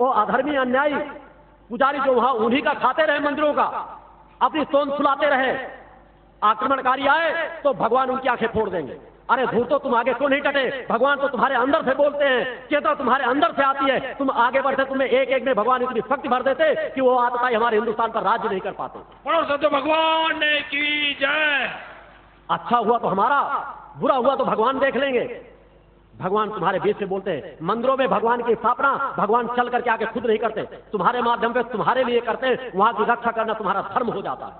वो अधर्मी अन्यायी पुजारी जो वहां उन्हीं का खाते रहे मंदिरों का, अपनी सोन सुलाते रहे, आक्रमणकारी आए तो भगवान उनकी आंखें फोड़ देंगे। अरे धूर्त, तो तुम आगे क्यों नहीं कटे? भगवान तो तुम्हारे अंदर से बोलते हैं, चेतना तुम्हारे अंदर से आती है, तुम आगे बढ़ते, तुम्हें एक एक में भगवान इतनी शक्ति भर देते कि वो आतताई हमारे हिंदुस्तान पर राज्य नहीं कर पाते। बोलो सत्य भगवान ने की जय। अच्छा हुआ तो हमारा, बुरा हुआ तो भगवान देख लेंगे। भगवान तुम्हारे बीच से बोलते हैं, मंदिरों में भगवान की स्थापना भगवान चल करके आके खुद नहीं करते, तुम्हारे माध्यम पे तुम्हारे लिए करते हैं, वहां की रक्षा करना तुम्हारा धर्म हो जाता है।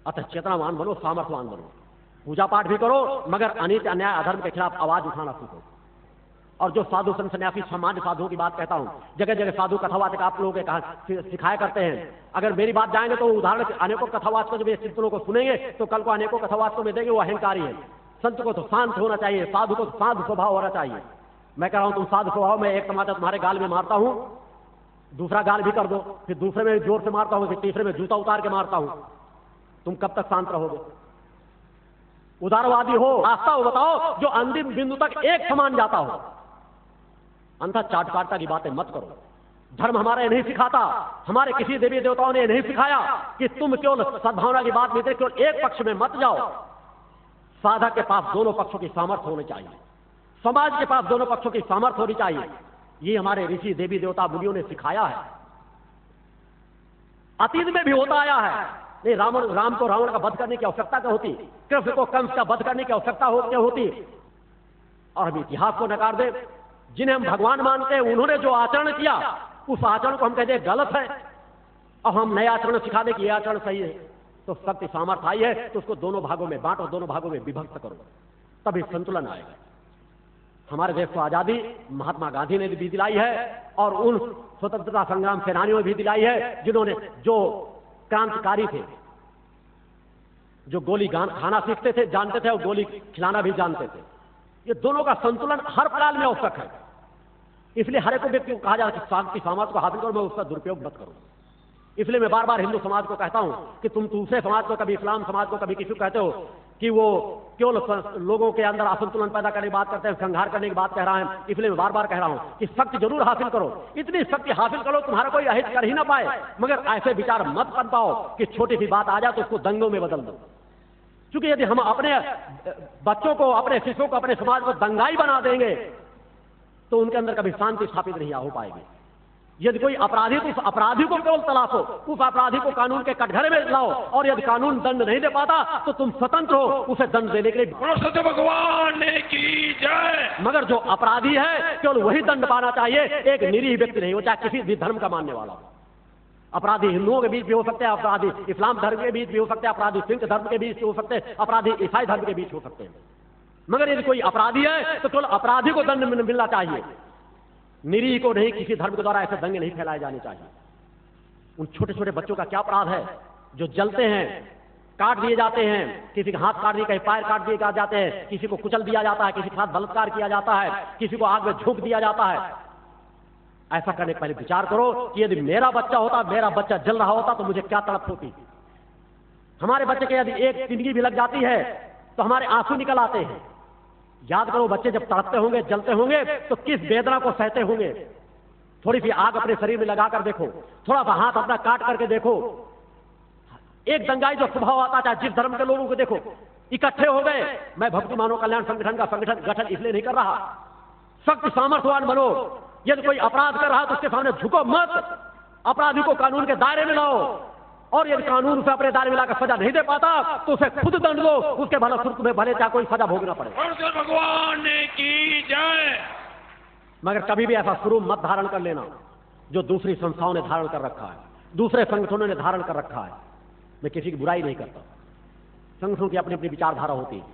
अतः चेतनावान बनो, सामर्थ्यवान बनो, पूजा पाठ भी करो, मगर अनित अन्याय अधर्म के खिलाफ आवाज उठाना सीखो। और जो साधु संत सन्यासी सामान्य साधुओं की बात कहता हूं, जगह जगह साधु कथावाचक आप लोगों के कहा सिखाया करते हैं। अगर मेरी बात जाएंगे तो उदाहरण अनेकों कथावाचकों जब ये कीर्तनों को सुनेंगे तो कल को अनेकों कथावाचकों में देंगे वो अहंकारी है। संत को तो शांत होना चाहिए, साधु को तो शांत स्वभाव होना चाहिए। मैं कह रहा हूं तुम साधु स्वभाव में एक टमाटर तुम्हारे गाल में मारता हूं, दूसरा गाल भी कर दो, फिर दूसरे में जोर से मारता हूं, फिर तीसरे में जूता उतार के मारता हूं, तुम कब तक शांत रहोगे? उदारवादी हो, रास्ता हो बताओ जो अंतिम बिंदु तक एक समान जाता हो। अंधा चाट काटता की बातें मत करो। धर्म हमारा ये नहीं सिखाता, हमारे किसी देवी देवताओं ने नहीं सिखाया कि तुम केवल सद्भावना की बात नहीं थे, केवल एक पक्ष में मत जाओ। साधक के पास दोनों पक्षों की सामर्थ्य होनी चाहिए, समाज के पास दोनों पक्षों की सामर्थ्य होनी चाहिए। ये हमारे ऋषि देवी देवता मुनियों ने सिखाया है, अतीत में भी होता आया है। नहीं, राम को रावण का वध करने की आवश्यकता क्या होती? कृष्ण को कंस का वध करने की आवश्यकता क्या होती? और हम इतिहास को नकार दे, जिन्हें हम भगवान मानते हैं उन्होंने जो आचरण किया उस आचरण को हम कहते हैं गलत है, और हम नए आचरण सिखा दें कि यह आचरण सही है। तो शक्ति सामर्थ्य आई है तो उसको दोनों भागों में बांटो, दोनों भागों में विभक्त करो, तभी संतुलन आएगा। हमारे देश को आजादी महात्मा गांधी ने भी दिलाई है और उन स्वतंत्रता संग्राम सेनानियों ने भी दिलाई है जिन्होंने, जो क्रांतिकारी थे, जो गोली खाना सीखते थे, जानते थे, और गोली खिलाना भी जानते थे। ये दोनों का संतुलन हर काल में आवश्यक है। इसलिए हर एक व्यक्ति को कहा जाता है कि शांति समाज को हासिल करो, मैं उसका दुरुपयोग मत करो। इसलिए मैं बार बार हिंदू समाज को कहता हूं कि तुम दूसरे समाज को, कभी इस्लाम समाज को, कभी किसी को कहते हो कि वो केवल लोगों के अंदर असंतुलन पैदा करने की बात करते हैं, संहार करने की बात कह रहा है। इसलिए मैं बार बार कह रहा हूं कि शक्ति जरूर हासिल करो, इतनी शक्ति हासिल करो तुम्हारा कोई अहित कर ही ना पाए, मगर ऐसे विचार मत कर पाओ कि छोटी सी बात आ जाए तो उसको दंगों में बदल दो। क्योंकि यदि हम अपने बच्चों को, अपने शिशुओं को, अपने समाज को दंगाई बना देंगे तो उनके अंदर कभी शांति स्थापित नहीं हो पाएगी। यदि कोई अपराधी तो उस अपराधी को केवल तलाशो, उस अपराधी को कानून के कटघरे में लाओ, और यदि कानून दंड नहीं दे पाता तो तुम स्वतंत्र हो उसे दंड देने के लिए। सत्य भगवान ने की जय। मगर जो अपराधी है केवल वही दंड पाना चाहिए, एक निरीह व्यक्ति नहीं हो, चाहे किसी भी धर्म का मानने वाला हो। अपराधी हिंदुओं के बीच भी हो सकते हैं, अपराधी इस्लाम धर्म के बीच भी हो सकते हैं, अपराधी सिख धर्म के बीच भी हो सकते हैं, अपराधी ईसाई धर्म के बीच हो सकते हैं। मगर यदि कोई अपराधी है तो केवल अपराधी को दंड मिलना चाहिए, निरीह को नहीं। किसी धर्म के द्वारा ऐसे दंगे नहीं फैलाए जाने चाहिए। उन छोटे छोटे बच्चों का क्या अपराध है जो जलते हैं, काट दिए जाते हैं, किसी का हाथ काट दिए, कहीं पैर काट दिए जाते हैं, किसी को कुचल दिया जाता है, किसी के साथ बलात्कार किया जाता है, किसी को आग में झोंक दिया जाता है। ऐसा करने के पहले विचार करो कि यदि मेरा बच्चा होता, मेरा बच्चा जल रहा होता तो मुझे क्या तड़प होती। हमारे बच्चे के यदि एक तिनगी भी लग जाती है तो हमारे आंसू निकल आते हैं। याद करो, बच्चे जब तड़पते होंगे, जलते होंगे तो किस वेदना को सहते होंगे। थोड़ी सी आग अपने शरीर में लगाकर देखो, थोड़ा सा हाथ अपना काट करके देखो। एक दंगाई जो स्वभाव आता था, जिस धर्म के लोगों को देखो इकट्ठे हो गए। मैं भक्ति मानव कल्याण संगठन का गठन इसलिए नहीं कर रहा, सख्त सामर्थ्यवान बनो। यदि कोई अपराध कर रहा है तो उसके सामने झुको मत, अपराधी को कानून के दायरे में लाओ, और यदि कानून उसे अपने दायरे में लाकर सजा नहीं दे पाता तो उसे खुद दंड दो, उसके भला सुर्ख में भले चाहे कोई सजा भोगना पड़े। भगवान ने की जय। मगर कभी भी ऐसा स्वरूप मत धारण कर लेना जो दूसरी संस्थाओं ने धारण कर रखा है, दूसरे संगठनों ने धारण कर रखा है। मैं किसी की बुराई नहीं करता, संगठनों की अपनी अपनी विचारधारा होती है।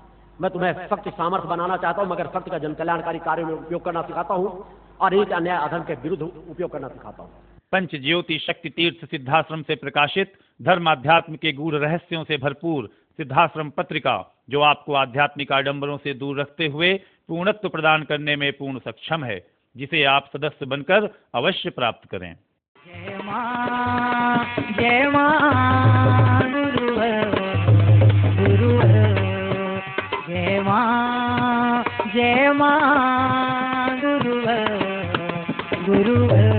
मैं तुम्हें शक्ति सामर्थ्य बनाना चाहता हूं, मगर शक्ति का जन कल्याणकारी कार्यों में उपयोग करना सिखाता हूं और एक अन्याय अधर्म के विरुद्ध उपयोग करना सिखाता हूं। पंच ज्योति शक्ति तीर्थ सिद्धाश्रम से प्रकाशित धर्म अध्यात्म के गूढ़ रहस्यों से भरपूर सिद्धाश्रम पत्रिका, जो आपको आध्यात्मिक आडंबरों से दूर रखते हुए पूर्णत्व प्रदान करने में पूर्ण सक्षम है, जिसे आप सदस्य बनकर अवश्य प्राप्त करें। जय मां, जय मां, गुरु जय मां, जय मां, गुरु गुरु